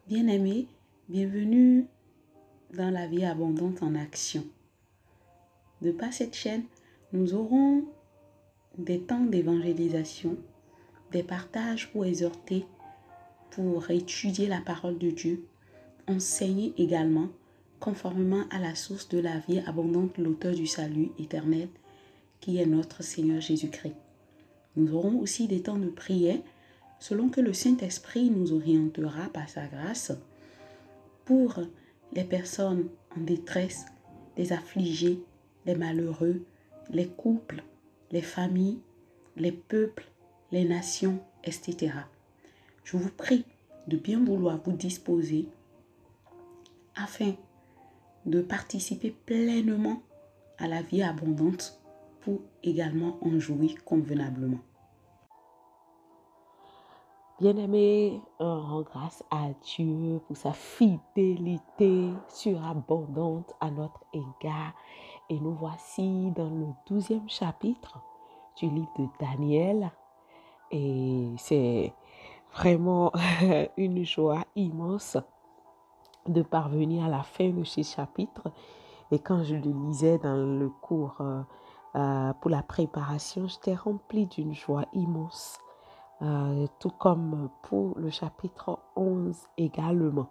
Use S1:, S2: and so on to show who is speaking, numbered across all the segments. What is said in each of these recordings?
S1: Bien-aimés, bienvenue dans la vie abondante en action. De par cette chaîne, nous aurons des temps d'évangélisation, des partages pour exhorter, pour étudier la parole de Dieu, enseigner également, conformément à la source de la vie abondante, l'auteur du salut éternel, qui est notre Seigneur Jésus-Christ. Nous aurons aussi des temps de prière, selon que le Saint-Esprit nous orientera par sa grâce, pour les personnes en détresse, les affligés, les malheureux, les couples, les familles, les peuples, les nations, etc. Je vous prie de bien vouloir vous disposer afin de participer pleinement à la vie abondante pour également en jouir convenablement.
S2: Bien-aimés, on rend grâce à Dieu pour sa fidélité surabondante à notre égard. Et nous voici dans le 12e chapitre du livre de Daniel. Et c'est vraiment une joie immense de parvenir à la fin de ce chapitre. Et quand je le lisais dans le cours pour la préparation, j'étais remplie d'une joie immense. Tout comme pour le chapitre 11 également.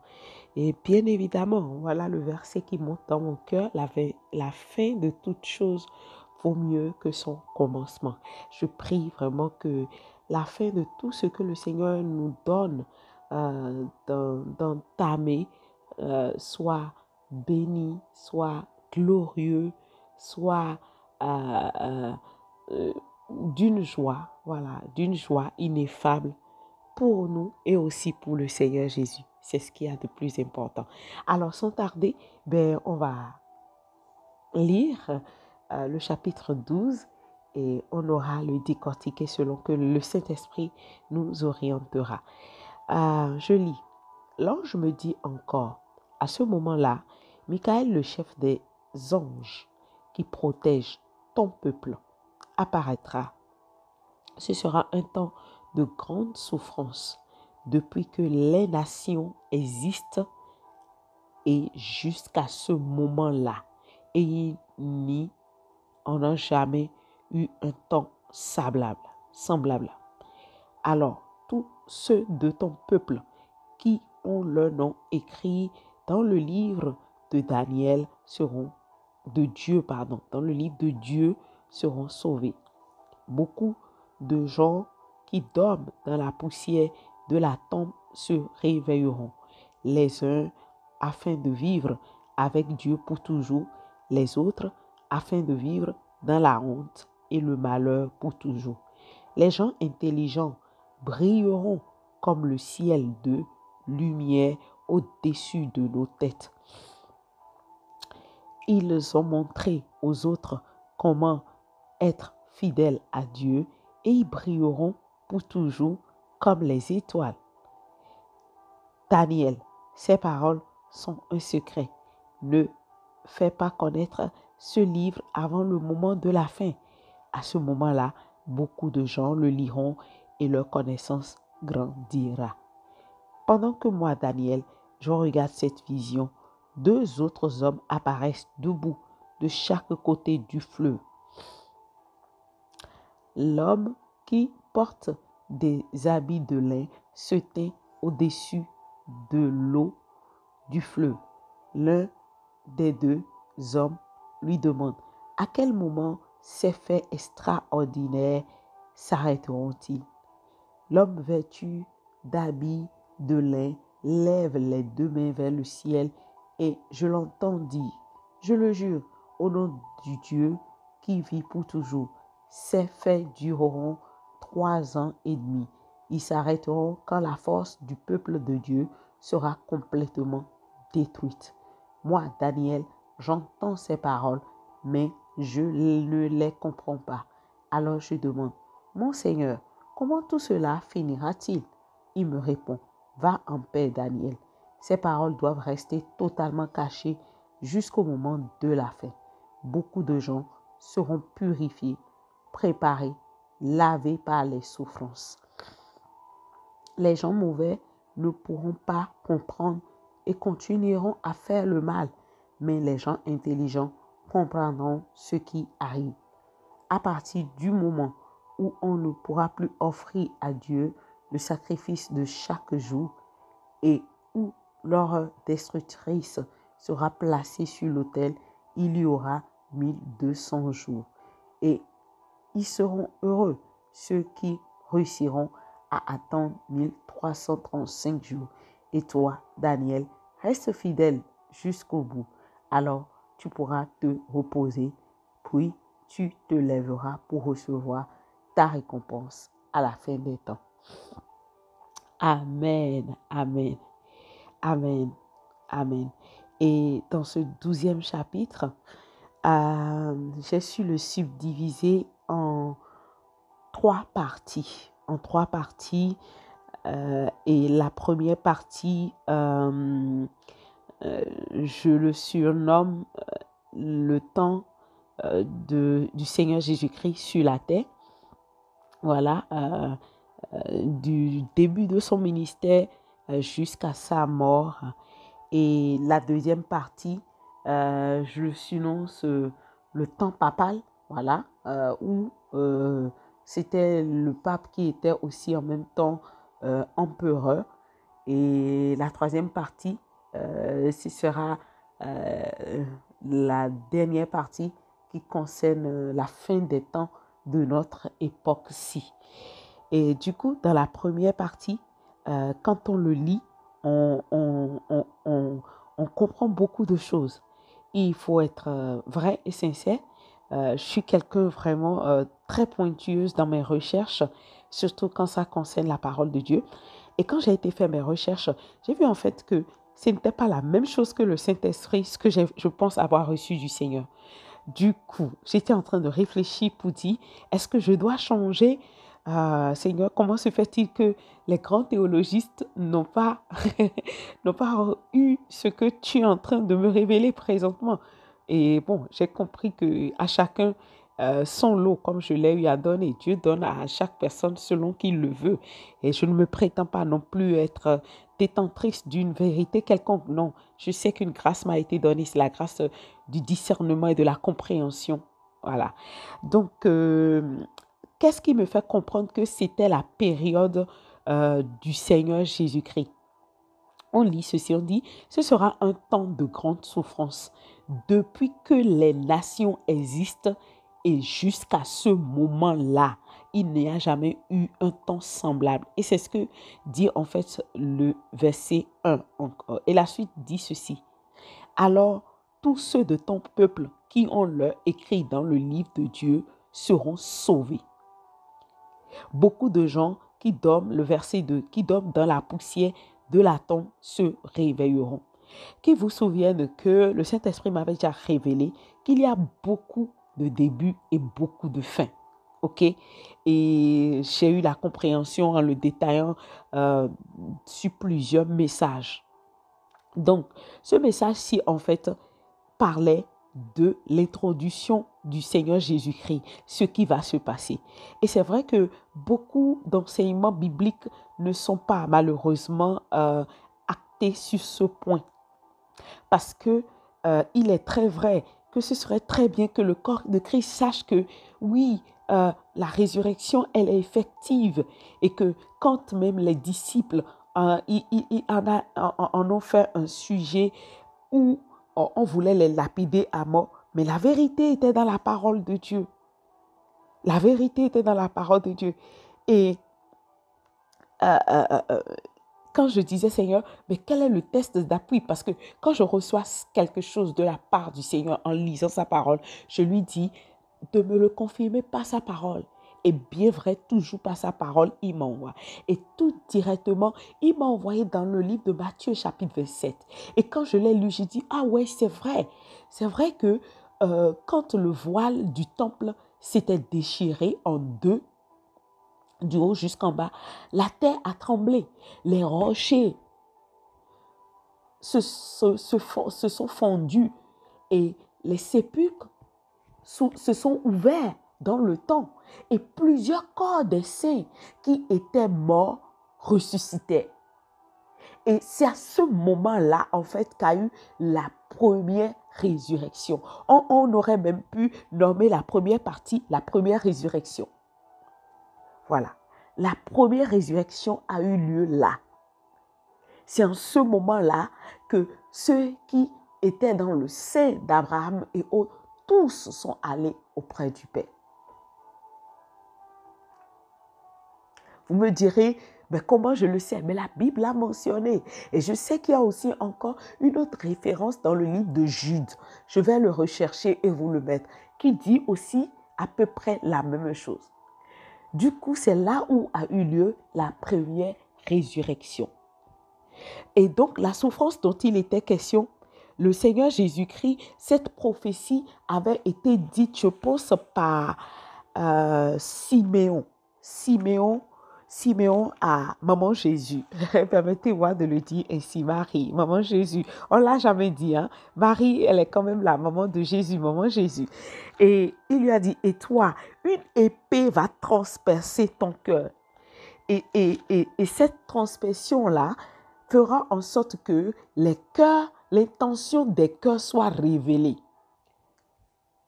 S2: Et bien évidemment, voilà le verset qui monte dans mon cœur, la fin de toute chose vaut mieux que son commencement. Je prie vraiment que la fin de tout ce que le Seigneur nous donne d'entamer soit béni, soit glorieux, soit d'une joie, voilà, d'une joie ineffable pour nous et aussi pour le Seigneur Jésus. C'est ce qu'il y a de plus important. Alors, sans tarder, on va lire le chapitre 12 et on aura le décortiquer selon que le Saint-Esprit nous orientera. Je lis. L'ange me dit encore, à ce moment-là, Michael, le chef des anges qui protège ton peuple, apparaîtra. Ce sera un temps de grande souffrance depuis que les nations existent et jusqu'à ce moment-là. Et il n'y en a jamais eu un temps semblable. Alors, tous ceux de ton peuple qui ont leur nom écrit dans le livre de Daniel dans le livre de Dieu seront sauvés. Beaucoup de gens qui dorment dans la poussière de la tombe se réveilleront, les uns afin de vivre avec Dieu pour toujours, les autres afin de vivre dans la honte et le malheur pour toujours. Les gens intelligents brilleront comme le ciel de lumière au-dessus de nos têtes. Ils ont montré aux autres comment être fidèles à Dieu et ils brilleront pour toujours comme les étoiles. Daniel, ces paroles sont un secret. Ne fais pas connaître ce livre avant le moment de la fin. À ce moment-là, beaucoup de gens le liront et leur connaissance grandira. Pendant que moi, Daniel, je regarde cette vision, 2 autres hommes apparaissent debout de chaque côté du fleuve. L'homme qui porte des habits de lin se tint au-dessus de l'eau du fleuve. L'un des 2 hommes lui demande: à quel moment ces faits extraordinaires s'arrêteront-ils? L'homme vêtu d'habits de lin lève les 2 mains vers le ciel et je l'entends dire: je le jure au nom du Dieu qui vit pour toujours, ces faits dureront 3 ans et demi. Ils s'arrêteront quand la force du peuple de Dieu sera complètement détruite. Moi, Daniel, j'entends ces paroles, mais je ne les comprends pas. Alors je demande: mon Seigneur, comment tout cela finira-t-il? Il me répond: va en paix, Daniel. Ces paroles doivent rester totalement cachées jusqu'au moment de la fin. Beaucoup de gens seront purifiés, préparés, lavés par les souffrances. Les gens mauvais ne pourront pas comprendre et continueront à faire le mal. Mais les gens intelligents comprendront ce qui arrive. À partir du moment où on ne pourra plus offrir à Dieu le sacrifice de chaque jour et où leur destructrice sera placée sur l'autel, il y aura 1200 jours. Et ils seront heureux, ceux qui réussiront à attendre 1335 jours. Et toi, Daniel, reste fidèle jusqu'au bout. Alors, tu pourras te reposer, puis tu te lèveras pour recevoir ta récompense à la fin des temps. Amen, amen, amen, amen. Et dans ce 12e chapitre, j'ai su le subdiviser en 3 parties. Et la première partie, je le surnomme le temps du Seigneur Jésus-Christ sur la terre. Voilà, du début de son ministère jusqu'à sa mort. Et la deuxième partie, je le surnomme le temps papal, voilà, où c'était le pape qui était aussi en même temps empereur. Et la troisième partie, ce sera la dernière partie qui concerne la fin des temps de notre époque-ci. Et du coup, dans la première partie, quand on le lit, on comprend beaucoup de choses. Il faut être vrai et sincère. Je suis quelqu'un vraiment très pointueuse dans mes recherches, surtout quand ça concerne la parole de Dieu. Et quand j'ai été faire mes recherches, j'ai vu en fait que ce n'était pas la même chose que le Saint-Esprit, ce que je pense avoir reçu du Seigneur. Du coup, j'étais en train de réfléchir pour dire, est-ce que je dois changer? Seigneur, comment se fait-il que les grands théologistes n'ont pas, n'ont pas eu ce que tu es en train de me révéler présentement? Et bon, j'ai compris qu'à chacun son lot, comme je l'ai eu à donner. Dieu donne à chaque personne selon qu'il le veut. Et je ne me prétends pas non plus être détentrice d'une vérité quelconque. Non, je sais qu'une grâce m'a été donnée. C'est la grâce du discernement et de la compréhension. Voilà. Donc, qu'est-ce qui me fait comprendre que c'était la période du Seigneur Jésus-Christ? On lit ceci, on dit, ce sera un temps de grande souffrance. Depuis que les nations existent et jusqu'à ce moment-là, il n'y a jamais eu un temps semblable. Et c'est ce que dit en fait le verset 1 encore. Et la suite dit ceci. Alors, tous ceux de ton peuple qui ont leur écrit dans le livre de Dieu seront sauvés. Beaucoup de gens qui dorment, le verset 2, qui dorment dans la poussière de la tombe se réveilleront. Qui vous souviennent que le Saint-Esprit m'avait déjà révélé qu'il y a beaucoup de débuts et beaucoup de fins. Ok? Et j'ai eu la compréhension en le détaillant sur plusieurs messages. Donc, ce message-ci, en fait, parlait de l'introduction du Seigneur Jésus-Christ, ce qui va se passer. Et c'est vrai que beaucoup d'enseignements bibliques ne sont pas malheureusement actés sur ce point. Parce que il est très vrai que ce serait très bien que le corps de Christ sache que oui, la résurrection, elle est effective et que quand même les disciples en ont fait un sujet où on voulait les lapider à mort, mais la vérité était dans la parole de Dieu. La vérité était dans la parole de Dieu. Et quand je disais, Seigneur, mais quel est le test d'appui? Parce que quand je reçois quelque chose de la part du Seigneur en lisant sa parole, je lui dis de me le confirmer par sa parole. Et bien vrai, toujours par sa parole, il m'envoie. Et tout directement, il m'a envoyé dans le livre de Matthieu, chapitre 27. Et quand je l'ai lu, j'ai dit, ah ouais, c'est vrai. C'est vrai que quand le voile du temple s'était déchiré en deux, du haut jusqu'en bas, la terre a tremblé. Les rochers se sont fondus et les sépulcres se sont ouverts dans le temps. Et plusieurs corps des saints qui étaient morts ressuscitaient. Et c'est à ce moment-là, en fait, qu'a eu la première résurrection. On aurait même pu nommer la première partie la première résurrection. Voilà. La première résurrection a eu lieu là. C'est en ce moment-là que ceux qui étaient dans le sein d'Abraham et autres, tous sont allés auprès du Père. Vous me direz, mais comment je le sais? Mais la Bible l'a mentionné. Et je sais qu'il y a aussi encore une autre référence dans le livre de Jude. Je vais le rechercher et vous le mettre, qui dit aussi à peu près la même chose. Du coup, c'est là où a eu lieu la première résurrection. Et donc, la souffrance dont il était question, le Seigneur Jésus-Christ, cette prophétie avait été dite, je pense, par Siméon. Siméon à Maman Jésus. Permettez-moi de le dire ainsi, Marie, Maman Jésus. On ne l'a jamais dit, hein? Marie, elle est quand même la maman de Jésus, Maman Jésus. Et il lui a dit, et toi, une épée va transpercer ton cœur. Et cette transpersion-là fera en sorte que les cœurs, l'intention des cœurs soit révélée.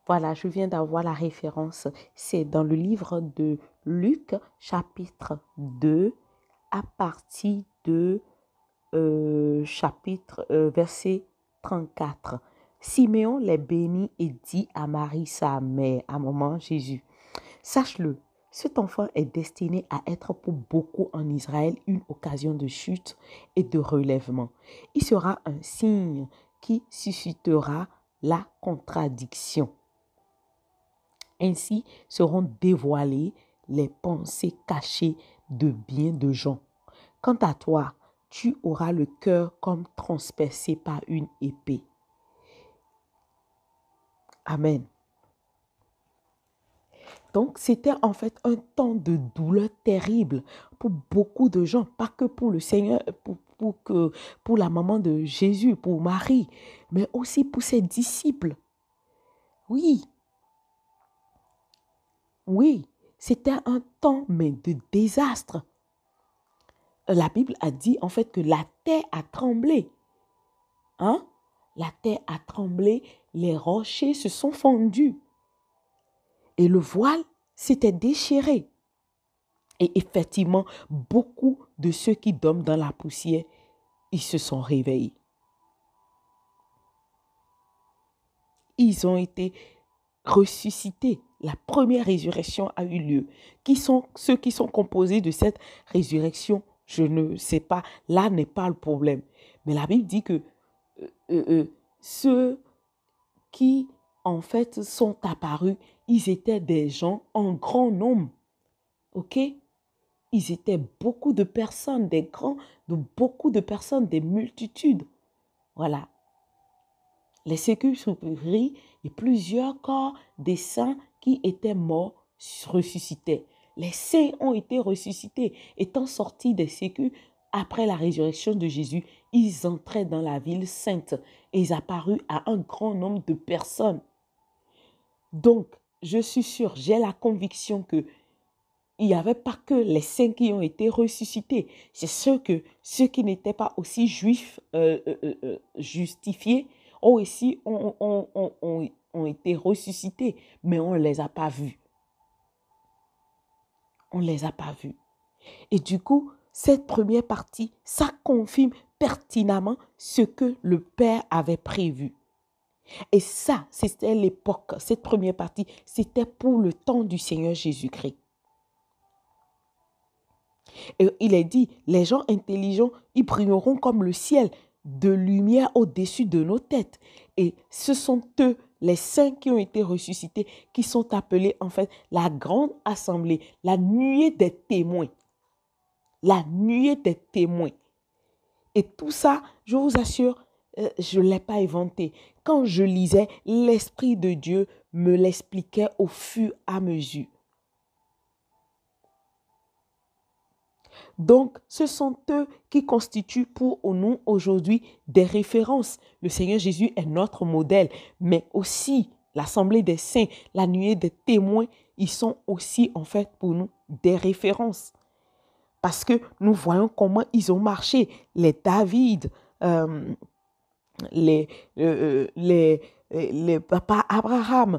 S2: Voilà, je viens d'avoir la référence. C'est dans le livre de Luc, chapitre 2, à partir de verset 34. Siméon les bénit et dit à Marie, sa mère, à maman Jésus, sache-le, cet enfant est destiné à être pour beaucoup en Israël une occasion de chute et de relèvement. Il sera un signe qui suscitera la contradiction. Ainsi seront dévoilées les pensées cachées de bien de gens. Quant à toi, tu auras le cœur comme transpercé par une épée. Amen. Donc, c'était en fait un temps de douleur terrible pour beaucoup de gens, pas que pour le Seigneur, pour la maman de Jésus, pour Marie, mais aussi pour ses disciples. Oui, c'était un temps mais de désastre. La Bible a dit en fait que la terre a tremblé. Hein? La terre a tremblé, les rochers se sont fendus. Et le voile s'était déchiré. Et effectivement, beaucoup de ceux qui dorment dans la poussière, ils se sont réveillés. Ils ont été ressuscités. La première résurrection a eu lieu. Qui sont ceux qui sont composés de cette résurrection? Je ne sais pas. Là n'est pas le problème. Mais la Bible dit que ceux qui, en fait, sont apparus, ils étaient des gens en grand nombre. OK? Ils étaient beaucoup de personnes, beaucoup de personnes, des multitudes. Voilà. Les sépulcres s'ouvrirent et plusieurs corps des saints qui étaient morts ressuscitaient. Les saints ont été ressuscités. Étant sortis des sépulcres après la résurrection de Jésus, ils entraient dans la ville sainte et ils apparurent à un grand nombre de personnes. Donc, je suis sûre, j'ai la conviction que il n'y avait pas que les saints qui ont été ressuscités. C'est ceux qui n'étaient pas aussi juifs justifiés ont été ressuscités, mais on ne les a pas vus. On ne les a pas vus. Et du coup, cette première partie, ça confirme pertinemment ce que le Père avait prévu. Et ça, c'était l'époque, cette première partie, c'était pour le temps du Seigneur Jésus-Christ. Et il est dit, les gens intelligents, ils brilleront comme le ciel, de lumière au-dessus de nos têtes. Et ce sont eux, les saints qui ont été ressuscités, qui sont appelés en fait la grande assemblée, la nuée des témoins. La nuée des témoins. Et tout ça, je vous assure, je ne l'ai pas inventé. Quand je lisais, l'Esprit de Dieu me l'expliquait au fur et à mesure. Donc, ce sont eux qui constituent pour nous aujourd'hui des références. Le Seigneur Jésus est notre modèle, mais aussi l'Assemblée des saints, la nuée des témoins, ils sont aussi en fait pour nous des références. Parce que nous voyons comment ils ont marché. Les David, les, les papas Abraham,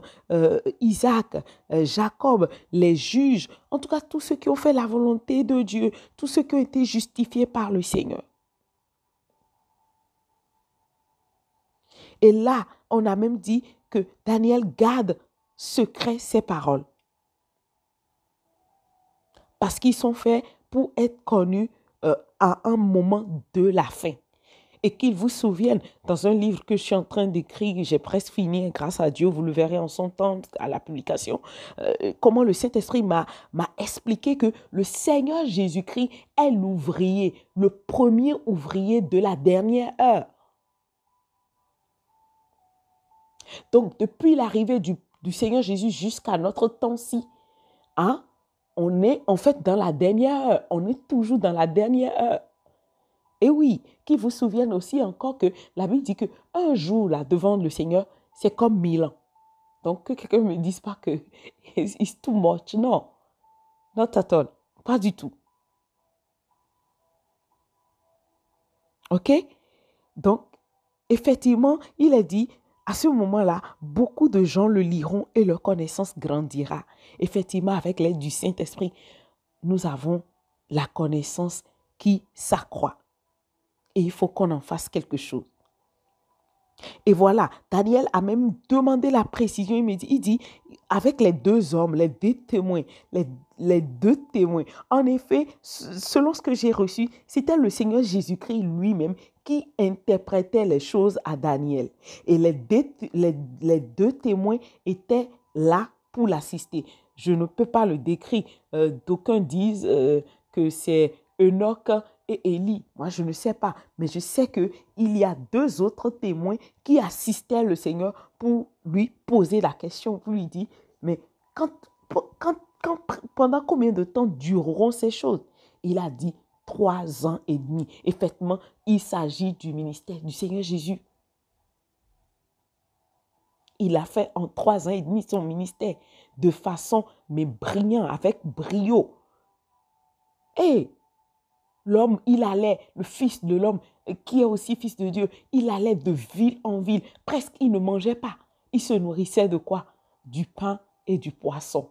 S2: Isaac, Jacob, les juges, en tout cas tous ceux qui ont fait la volonté de Dieu, tous ceux qui ont été justifiés par le Seigneur. Et là, on a même dit que Daniel garde secret ses paroles. Parce qu'ils sont faits pour être connus à un moment de la fin. Et qu'ils vous souviennent, dans un livre que je suis en train d'écrire, j'ai presque fini, grâce à Dieu, vous le verrez en son temps à la publication, comment le Saint-Esprit m'a expliqué que le Seigneur Jésus-Christ est l'ouvrier, le premier ouvrier de la dernière heure. Donc, depuis l'arrivée du Seigneur Jésus jusqu'à notre temps-ci, hein, on est en fait dans la dernière heure. On est toujours dans la dernière heure. Et oui, qui vous souviennent aussi encore que la Bible dit qu'un jour, là, devant le Seigneur, c'est comme 1000 ans. Donc, que quelqu'un ne me dise pas que it's too much. Non, not at all. Pas du tout. OK? Donc, effectivement, il est dit, à ce moment-là, beaucoup de gens le liront et leur connaissance grandira. Effectivement, avec l'aide du Saint-Esprit, nous avons la connaissance qui s'accroît. Et il faut qu'on en fasse quelque chose. Et voilà, Daniel a même demandé la précision. Il dit, avec les deux hommes, les deux témoins, les deux témoins. En effet, selon ce que j'ai reçu, c'était le Seigneur Jésus-Christ lui-même qui interprétait les choses à Daniel. Et les deux témoins étaient là pour l'assister. Je ne peux pas le décrire. D'aucuns disent que c'est Enoch et Élie. Moi, je ne sais pas, mais je sais qu'il y a deux autres témoins qui assistaient le Seigneur pour lui poser la question, pour lui dire, mais pendant combien de temps dureront ces choses? Il a dit 3 ans et demi. Effectivement, il s'agit du ministère du Seigneur Jésus. Il a fait en 3 ans et demi son ministère de façon, mais brillant, avec brio. Et l'homme, il allait, le fils de l'homme, qui est aussi fils de Dieu, il allait de ville en ville. Presque, il ne mangeait pas. Il se nourrissait de quoi? Du pain et du poisson.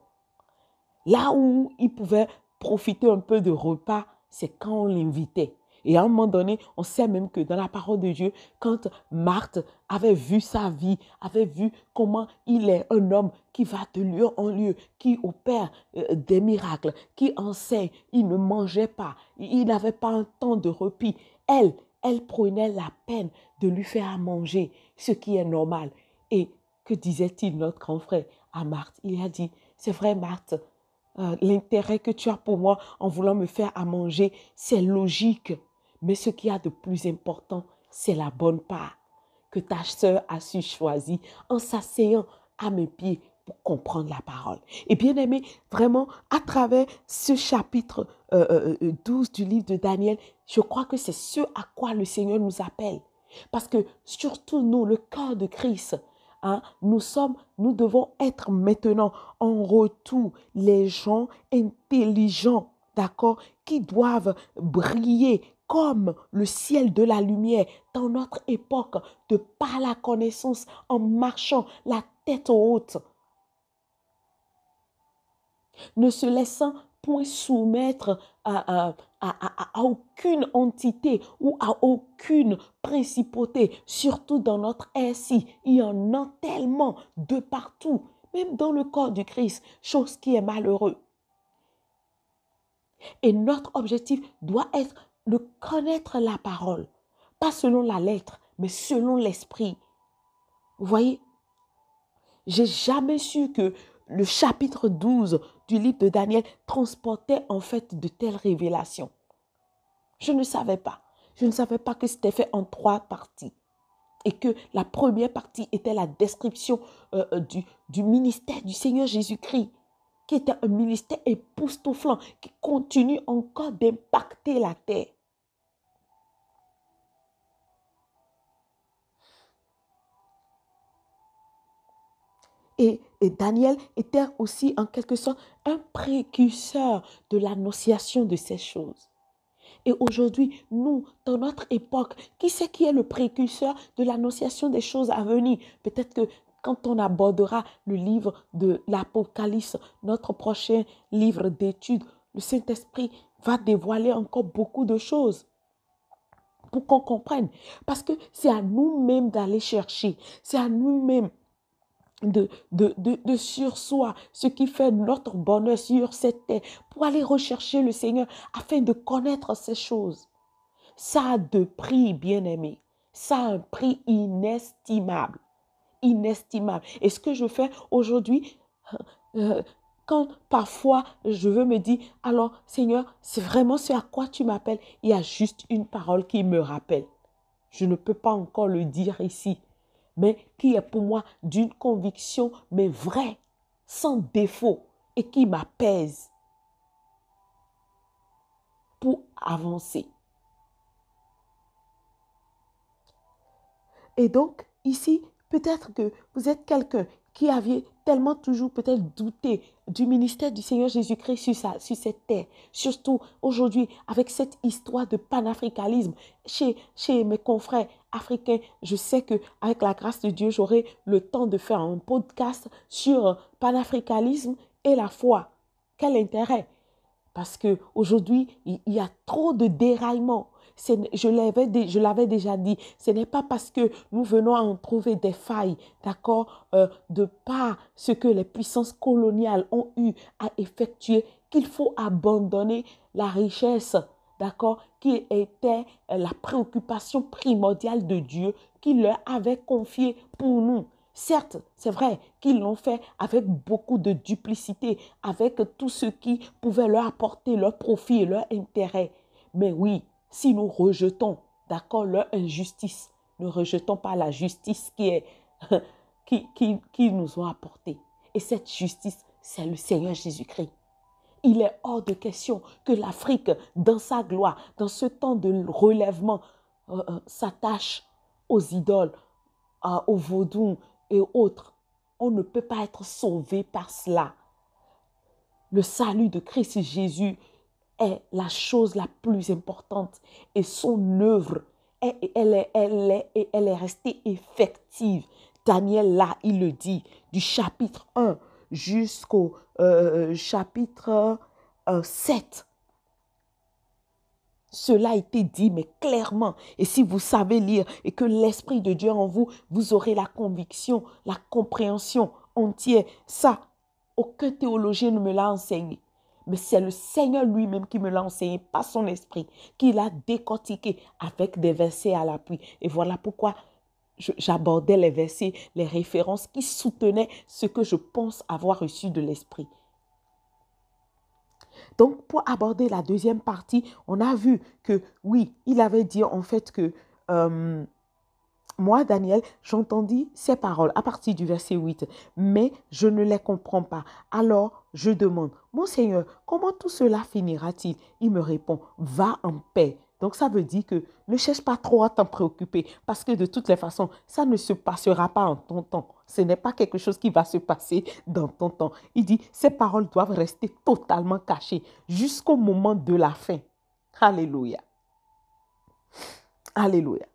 S2: Là où il pouvait profiter un peu de repas, c'est quand on l'invitait. Et à un moment donné, on sait même que dans la parole de Dieu, quand Marthe avait vu sa vie, avait vu comment il est un homme qui va de lieu en lieu, qui opère des miracles, qui enseigne, il ne mangeait pas, il n'avait pas un temps de repos. Elle prenait la peine de lui faire à manger, ce qui est normal. Et que disait-il, notre grand frère, à Marthe? Il a dit, c'est vrai Marthe, l'intérêt que tu as pour moi en voulant me faire à manger, c'est logique. Mais ce qu'il y a de plus important, c'est la bonne part que ta sœur a su choisir en s'asseyant à mes pieds pour comprendre la parole. Et bien aimé, vraiment, à travers ce chapitre 12 du livre de Daniel, je crois que c'est ce à quoi le Seigneur nous appelle. Parce que surtout nous, le corps de Christ, hein, nous devons être maintenant en retour les gens intelligents, d'accord, qui doivent briller comme le ciel de la lumière dans notre époque, de par la connaissance, en marchant la tête haute, ne se laissant point soumettre à aucune entité ou à aucune principauté, surtout dans notre ère-ci. Il y en a tellement de partout, même dans le corps du Christ, chose qui est malheureuse. Et notre objectif doit être de connaître la parole, pas selon la lettre, mais selon l'esprit. Vous voyez, j'ai jamais su que le chapitre 12 du livre de Daniel transportait en fait de telles révélations. Je ne savais pas. Je ne savais pas que c'était fait en 3 parties. Et que la première partie était la description du ministère du Seigneur Jésus-Christ, qui était un ministère époustouflant, qui continue encore d'impacter la terre. Et Et Daniel était aussi en quelque sorte un précurseur de l'annonciation de ces choses. Et aujourd'hui, nous, dans notre époque, qui c'est qui est le précurseur de l'annonciation des choses à venir? Peut-être que quand on abordera le livre de l'Apocalypse, notre prochain livre d'études, le Saint-Esprit va dévoiler encore beaucoup de choses pour qu'on comprenne. Parce que c'est à nous-mêmes d'aller chercher, c'est à nous-mêmes de sur soi, ce qui fait notre bonheur sur cette terre, pour aller rechercher le Seigneur afin de connaître ces choses. Ça a de prix, bien-aimé. Ça a un prix inestimable. Inestimable. Et ce que je fais aujourd'hui, quand parfois je veux me dire, alors Seigneur, c'est vraiment ce à quoi tu m'appelles. Il y a juste une parole qui me rappelle. Je ne peux pas encore le dire ici, mais qui est pour moi d'une conviction, mais vraie, sans défaut, et qui m'apaise pour avancer. Et donc, ici, peut-être que vous êtes quelqu'un qui avait tellement toujours peut-être douté du ministère du Seigneur Jésus-Christ sur cette terre. Surtout aujourd'hui, avec cette histoire de panafricanisme chez mes confrères africains. Je sais qu'avec la grâce de Dieu, j'aurai le temps de faire un podcast sur panafricanisme et la foi. Quel intérêt? Parce qu'aujourd'hui, il y a trop de déraillements. Je l'avais déjà dit, ce n'est pas parce que nous venons à en trouver des failles, d'accord, de par ce que les puissances coloniales ont eu à effectuer, qu'il faut abandonner la richesse, d'accord, qui était la préoccupation primordiale de Dieu, qu'il leur avait confiée pour nous. Certes, c'est vrai qu'ils l'ont fait avec beaucoup de duplicité, avec tout ce qui pouvait leur apporter leur profit et leur intérêt. Mais oui, si nous rejetons, d'accord, leur injustice, ne rejetons pas la justice qui nous ont apporté. Et cette justice, c'est le Seigneur Jésus-Christ. Il est hors de question que l'Afrique, dans sa gloire, dans ce temps de relèvement, s'attache aux idoles, au vaudou et autres. On ne peut pas être sauvé par cela. Le salut de Christ Jésus est la chose la plus importante et son œuvre, elle est restée effective. Daniel, là, il le dit, du chapitre 1 jusqu'au chapitre 7. Cela a été dit, mais clairement. Et si vous savez lire et que l'Esprit de Dieu en vous, vous aurez la conviction, la compréhension entière. Ça, aucun théologien ne me l'a enseigné. Mais c'est le Seigneur lui-même qui me l'a enseigné, pas son esprit, qui l'a décortiqué avec des versets à l'appui. Et voilà pourquoi j'abordais les versets, les références qui soutenaient ce que je pense avoir reçu de l'esprit. Donc, pour aborder la deuxième partie, on a vu que, oui, il avait dit en fait que moi, Daniel, j'entendis ces paroles à partir du verset 8, mais je ne les comprends pas. Alors, je demande, mon Seigneur, comment tout cela finira-t-il? Il me répond, va en paix. Donc, ça veut dire que ne cherche pas trop à t'en préoccuper parce que de toutes les façons, ça ne se passera pas en ton temps. Ce n'est pas quelque chose qui va se passer dans ton temps. Il dit, ces paroles doivent rester totalement cachées jusqu'au moment de la fin. Alléluia. Alléluia.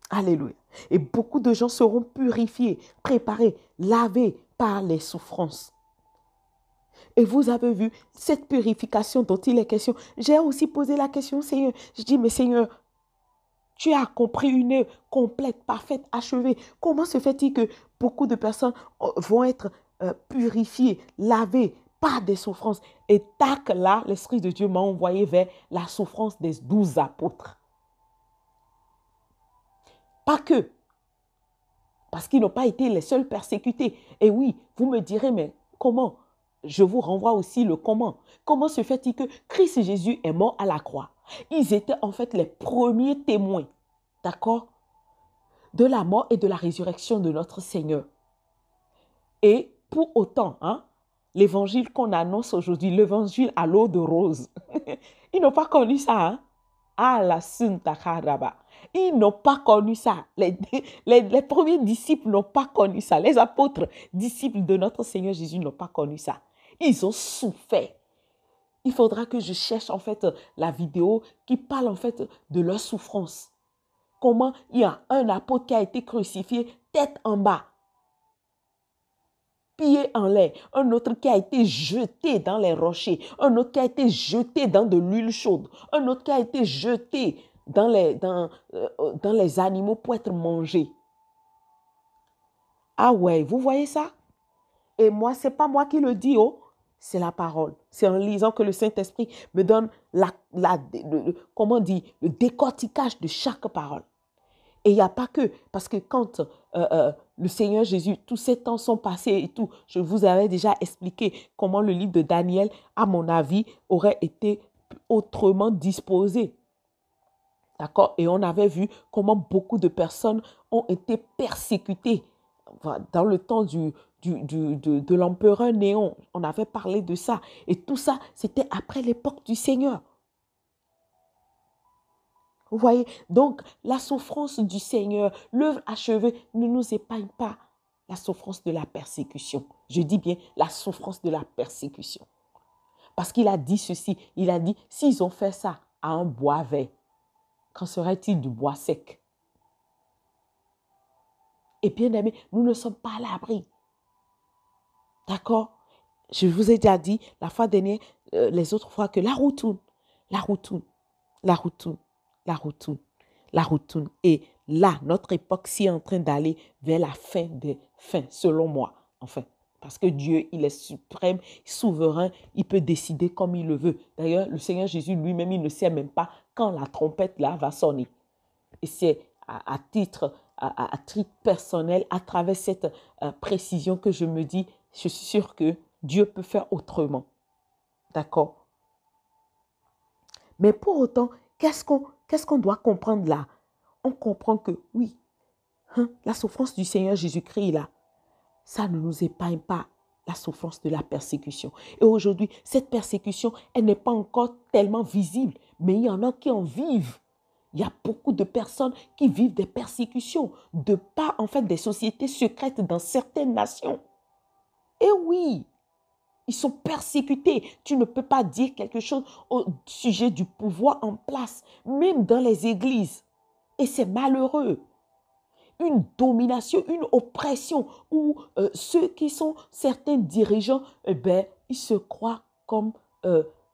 S2: Alléluia. Et beaucoup de gens seront purifiés, préparés, lavés par les souffrances. Et vous avez vu cette purification dont il est question. J'ai aussi posé la question, Seigneur. Je dis, mais Seigneur, tu as accompli une œuvre complète, parfaite, achevée. Comment se fait-il que beaucoup de personnes vont être purifiées, lavées par des souffrances? Et tac, là, l'Esprit de Dieu m'a envoyé vers la souffrance des 12 apôtres. Pas que, parce qu'ils n'ont pas été les seuls persécutés. Et oui, vous me direz, mais comment? Je vous renvoie aussi le comment. Comment se fait-il que Christ Jésus est mort à la croix? Ils étaient en fait les premiers témoins, d'accord, de la mort et de la résurrection de notre Seigneur. Et pour autant, l'évangile qu'on annonce aujourd'hui, l'évangile à l'eau de rose, ils n'ont pas connu ça, Ah, la suntakaraba. Ils n'ont pas connu ça. Les premiers disciples n'ont pas connu ça. Les apôtres, disciples de notre Seigneur Jésus, n'ont pas connu ça. Ils ont souffert. Il faudra que je cherche en fait la vidéo qui parle en fait de leur souffrance. Comment il y a un apôtre qui a été crucifié tête en bas, pieds en l'air, un autre qui a été jeté dans les rochers, un autre qui a été jeté dans de l'huile chaude, un autre qui a été jeté dans les animaux pour être mangé. Ah ouais, vous voyez ça? Et moi, ce n'est pas moi qui le dis, oh, c'est la parole. C'est en lisant que le Saint-Esprit me donne comment on dit, le décortiquage de chaque parole. Et il n'y a pas que, parce que quand le Seigneur Jésus, tous ces temps sont passés et tout, je vous avais déjà expliqué comment le livre de Daniel, à mon avis, aurait été autrement disposé. D'accord? Et on avait vu comment beaucoup de personnes ont été persécutées dans le temps de l'empereur Néon. On avait parlé de ça. Et tout ça, c'était après l'époque du Seigneur. Vous voyez? Donc, la souffrance du Seigneur, l'œuvre achevée, ne nous épargne pas la souffrance de la persécution. Je dis bien la souffrance de la persécution. Parce qu'il a dit ceci, il a dit, s'ils ont fait ça à un bois vert, qu'en serait-il du bois sec? Et bien aimé, nous ne sommes pas à l'abri. D'accord? Je vous ai déjà dit la fois dernière, les autres fois, que la roue tourne, la roue tourne, la roue tourne, la roue tourne, la roue tourne. Et là, notre époque s'y est en train d'aller vers la fin des fins, selon moi, enfin. Parce que Dieu, il est suprême, souverain, il peut décider comme il le veut. D'ailleurs, le Seigneur Jésus lui-même, il ne sait même pas quand la trompette là va sonner. Et c'est à titre personnel, à travers cette précision que je me dis, je suis sûre que Dieu peut faire autrement. D'accord? Mais pour autant, qu'est-ce qu'on doit comprendre là? On comprend que oui, la souffrance du Seigneur Jésus-Christ là, ça ne nous épargne pas la souffrance de la persécution. Et aujourd'hui, cette persécution, elle n'est pas encore tellement visible, mais il y en a qui en vivent. Il y a beaucoup de personnes qui vivent des persécutions de par, en fait, des sociétés secrètes dans certaines nations. Et oui, ils sont persécutés. Tu ne peux pas dire quelque chose au sujet du pouvoir en place, même dans les églises. Et c'est malheureux. Une domination, une oppression où ceux qui sont certains dirigeants, eh ben, ils se croient comme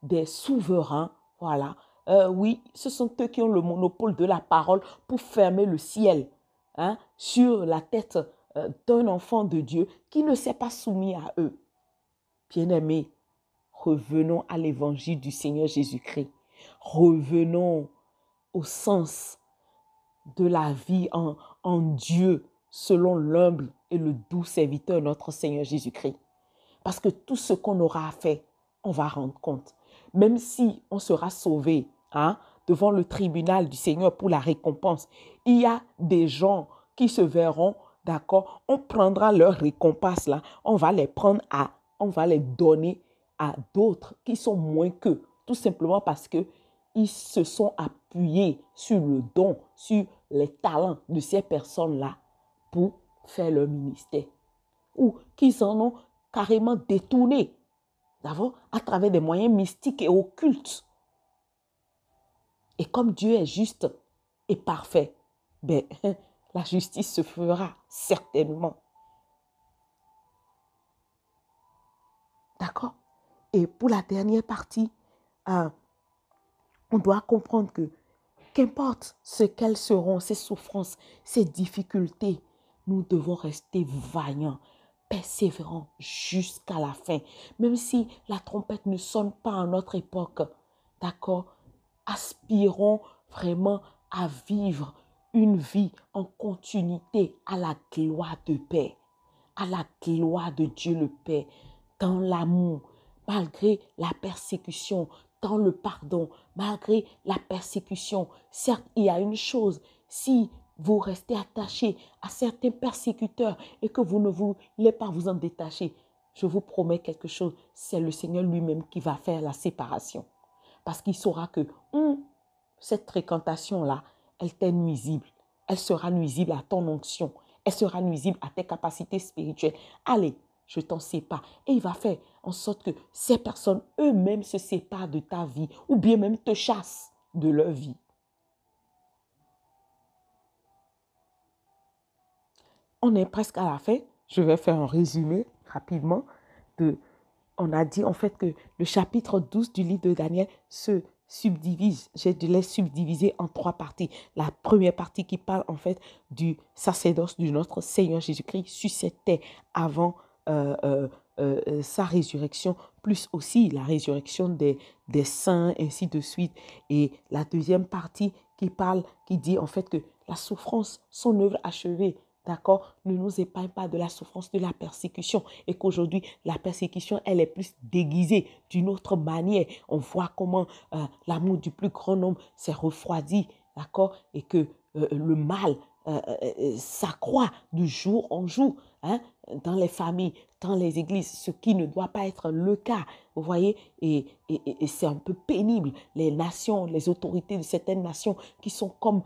S2: des souverains. Voilà. Oui, ce sont eux qui ont le monopole de la parole pour fermer le ciel sur la tête d'un enfant de Dieu qui ne s'est pas soumis à eux. Bien-aimés, revenons à l'évangile du Seigneur Jésus-Christ. Revenons au sens de la vie en Dieu, selon l'humble et le doux serviteur, notre Seigneur Jésus-Christ. Parce que tout ce qu'on aura à faire, on va rendre compte. Même si on sera sauvé devant le tribunal du Seigneur pour la récompense, il y a des gens qui se verront, d'accord, on prendra leur récompense là, on va les donner à d'autres qui sont moins qu'eux, tout simplement parce que ils se sont appuyés sur le don, sur les talents de ces personnes-là pour faire leur ministère. Ou qu'ils en ont carrément détourné, à travers des moyens mystiques et occultes. Et comme Dieu est juste et parfait, ben, la justice se fera certainement. D'accord? Et pour la dernière partie, on doit comprendre que qu'importe ce qu'elles seront, ces souffrances, ces difficultés, nous devons rester vaillants, persévérants jusqu'à la fin. Même si la trompette ne sonne pas à notre époque, d'accord? Aspirons vraiment à vivre une vie en continuité à la gloire de Père, à la gloire de Dieu le Père, dans l'amour, malgré la persécution, dans le pardon, malgré la persécution. Certes, il y a une chose, si vous restez attaché à certains persécuteurs et que vous ne voulez pas vous en détacher, je vous promets quelque chose, c'est le Seigneur lui-même qui va faire la séparation. Parce qu'il saura que cette fréquentation-là, elle t'est nuisible. Elle sera nuisible à ton onction. Elle sera nuisible à tes capacités spirituelles. Allez, je t'en sépare. Et il va faire en sorte que ces personnes eux-mêmes se séparent de ta vie ou bien même te chassent de leur vie. On est presque à la fin. Je vais faire un résumé rapidement. On a dit en fait que le chapitre 12 du livre de Daniel se subdivise. Je l'ai subdivisé en 3 parties. La première partie qui parle en fait du sacerdoce de notre Seigneur Jésus-Christ sur cette terre avant sa résurrection, plus aussi la résurrection des saints, ainsi de suite. Et la deuxième partie qui dit en fait que la souffrance, son œuvre achevée, d'accord, ne nous épargne pas de la souffrance, de la persécution. Et qu'aujourd'hui, la persécution, elle est plus déguisée d'une autre manière. On voit comment l'amour du plus grand nombre s'est refroidi, d'accord, et que le mal s'accroît de jour en jour, hein, dans les familles, dans les églises, ce qui ne doit pas être le cas, vous voyez, et c'est un peu pénible. Les nations, les autorités de certaines nations qui sont comme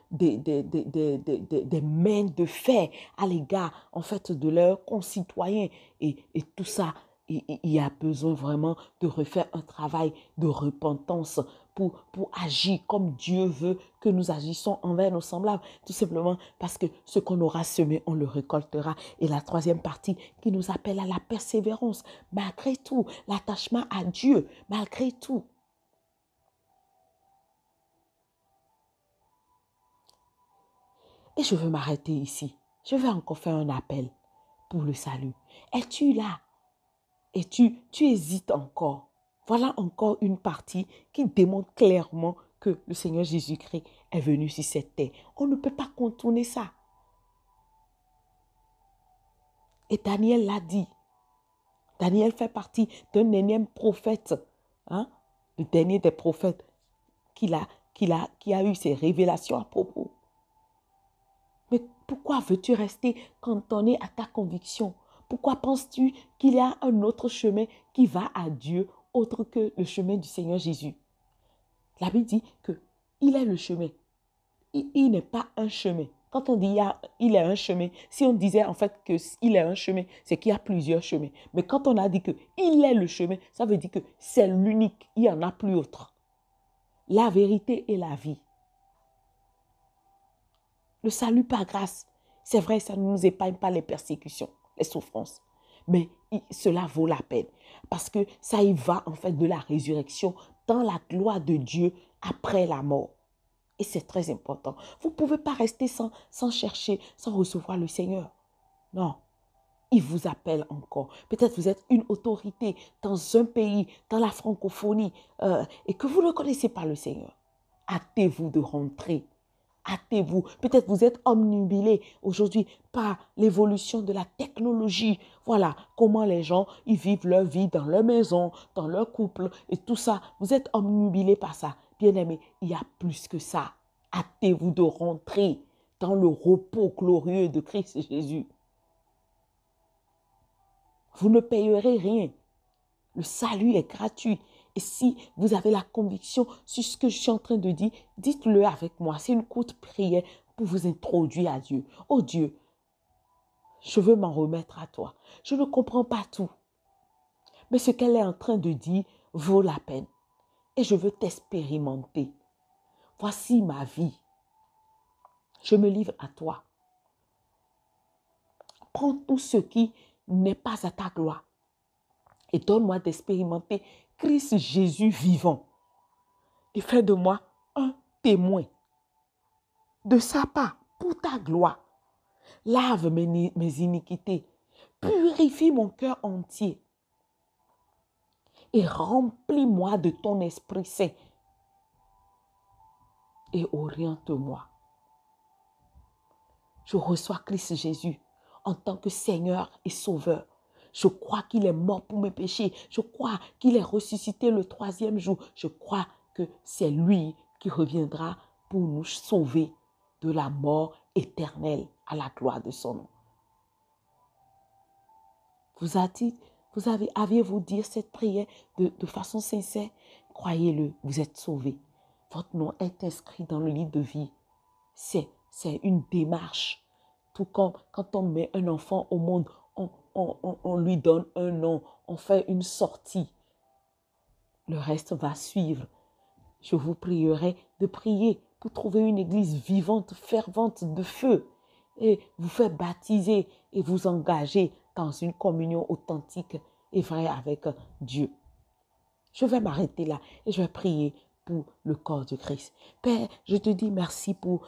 S2: des mains de fer à l'égard, en fait, de leurs concitoyens, et tout ça, il y a besoin vraiment de refaire un travail de repentance pour agir comme Dieu veut que nous agissons envers nos semblables. Tout simplement parce que ce qu'on aura semé, on le récoltera. Et la troisième partie qui nous appelle à la persévérance, malgré tout, l'attachement à Dieu, malgré tout. Et je veux m'arrêter ici. Je vais encore faire un appel pour le salut. Es-tu là? Et tu hésites encore? Voilà encore une partie qui démontre clairement que le Seigneur Jésus-Christ est venu sur cette terre. On ne peut pas contourner ça. Et Daniel l'a dit. Daniel fait partie d'un énième prophète, hein, le dernier des prophètes qui a eu ses révélations à propos. Mais pourquoi veux-tu rester cantonné à ta conviction? Pourquoi penses-tu qu'il y a un autre chemin qui va à Dieu autre que le chemin du Seigneur Jésus? La Bible dit qu'il est le chemin. Il n'est pas un chemin. Quand on dit il est un chemin, si on disait en fait qu'il est un chemin, c'est qu'il y a plusieurs chemins. Mais quand on a dit qu'il est le chemin, ça veut dire que c'est l'unique. Il n'y en a plus autre. La vérité et la vie. Le salut par grâce, c'est vrai, ça ne nous épargne pas les persécutions, les souffrances. Mais cela vaut la peine. Parce que ça y va en fait de la résurrection dans la gloire de Dieu après la mort. Et c'est très important. Vous ne pouvez pas rester sans chercher, sans recevoir le Seigneur. Non. Il vous appelle encore. Peut-être vous êtes une autorité dans un pays, dans la francophonie, et que vous ne connaissez pas le Seigneur. Hâtez-vous de rentrer. Hâtez-vous. Peut-être vous êtes omnubilé aujourd'hui par l'évolution de la technologie. Voilà comment les gens ils vivent leur vie dans leur maison, dans leur couple et tout ça. Vous êtes omnubilé par ça. Bien-aimés, il y a plus que ça. Hâtez-vous de rentrer dans le repos glorieux de Christ Jésus. Vous ne payerez rien. Le salut est gratuit. Et si vous avez la conviction sur ce que je suis en train de dire, dites-le avec moi. C'est une courte prière pour vous introduire à Dieu. Oh Dieu, je veux m'en remettre à toi. Je ne comprends pas tout. Mais ce qu'elle est en train de dire vaut la peine. Et je veux t'expérimenter. Voici ma vie. Je me livre à toi. Prends tout ce qui n'est pas à ta gloire. Et donne-moi d'expérimenter Christ Jésus vivant. Et fais de moi un témoin de sa part pour ta gloire. Lave mes iniquités. Purifie mon cœur entier. Et remplis-moi de ton Esprit Saint. Et oriente-moi. Je reçois Christ Jésus en tant que Seigneur et Sauveur. Je crois qu'il est mort pour mes péchés. Je crois qu'il est ressuscité le 3e jour. Je crois que c'est lui qui reviendra pour nous sauver de la mort éternelle à la gloire de son nom. Aviez-vous dit cette prière de façon sincère? Croyez-le, vous êtes sauvés. votre nom est inscrit dans le livre de vie. C'est une démarche. Tout comme quand on met un enfant au monde, on lui donne un nom, on fait une sortie. Le reste va suivre. Je vous prierai de prier pour trouver une église vivante, fervente de feu et vous faire baptiser et vous engager dans une communion authentique et vraie avec Dieu. Je vais m'arrêter là et je vais prier pour le corps de Christ. Père, je te dis merci pour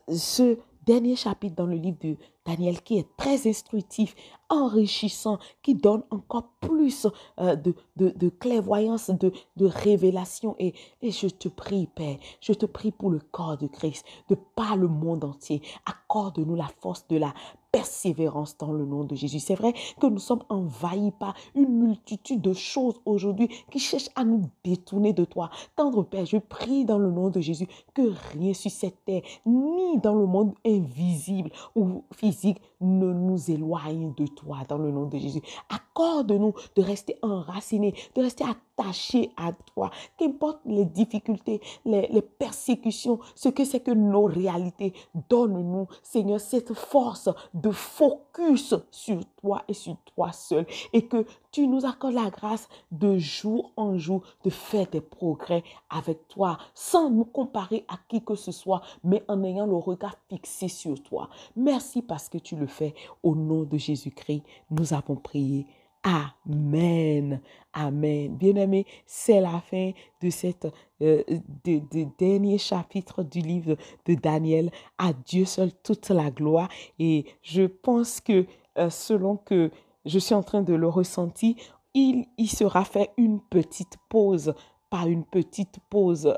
S2: ce dernier chapitre dans le livre de Daniel qui est très instructif, enrichissant, qui donne encore plus de clairvoyance, de révélation. Et je te prie, Père, je te prie pour le corps de Christ, de par le monde entier. Accorde-nous la force de la persévérance dans le nom de Jésus. C'est vrai que nous sommes envahis par une multitude de choses aujourd'hui qui cherchent à nous détourner de toi. Tendre Père, je prie dans le nom de Jésus que rien sur cette terre, ni dans le monde invisible ou physique, ne nous éloigne de toi dans le nom de Jésus. Accorde-nous de rester enracinés, de rester attachés à toi. Qu'importe les difficultés, les persécutions, ce que c'est que nos réalités, donne-nous, Seigneur, cette force de focus sur toi et sur toi seul. Et que tu nous accordes la grâce de jour en jour de faire des progrès avec toi, sans nous comparer à qui que ce soit, mais en ayant le regard fixé sur toi. Merci parce que tu le fais. Au nom de Jésus-Christ, nous avons prié. Amen. Amen. Bien-aimés, c'est la fin de cette dernier chapitre du livre de Daniel. À Dieu seul toute la gloire. Et je pense que selon que je suis en train de le ressentir, il sera fait une petite pause, pas une petite pause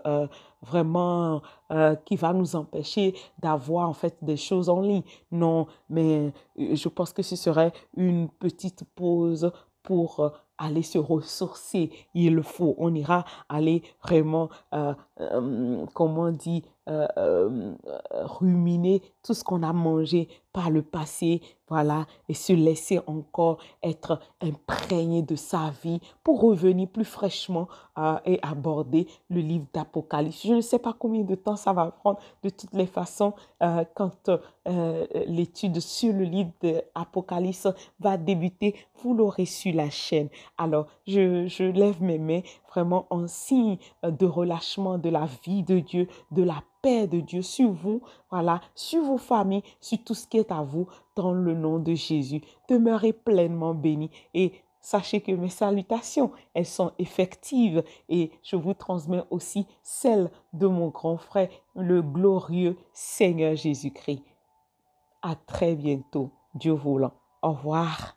S2: vraiment qui va nous empêcher d'avoir en fait des choses en ligne. Non, mais je pense que ce serait une petite pause pour aller se ressourcer. Il le faut. On ira aller vraiment, comment on dit, ruminer tout ce qu'on a mangé par le passé, voilà, et se laisser encore être imprégné de sa vie pour revenir plus fraîchement et aborder le livre d'Apocalypse. Je ne sais pas combien de temps ça va prendre. De toutes les façons, quand l'étude sur le livre d'Apocalypse va débuter, vous l'aurez sur la chaîne. Alors, je lève mes mains vraiment en signe de relâchement de la vie de Dieu, de la paix de Dieu sur vous, voilà, sur vos familles, sur tout ce qui est à vous, dans le nom de Jésus. Demeurez pleinement bénis et sachez que mes salutations, elles sont effectives et je vous transmets aussi celles de mon grand frère, le glorieux Seigneur Jésus-Christ. À très bientôt, Dieu voulant. Au revoir.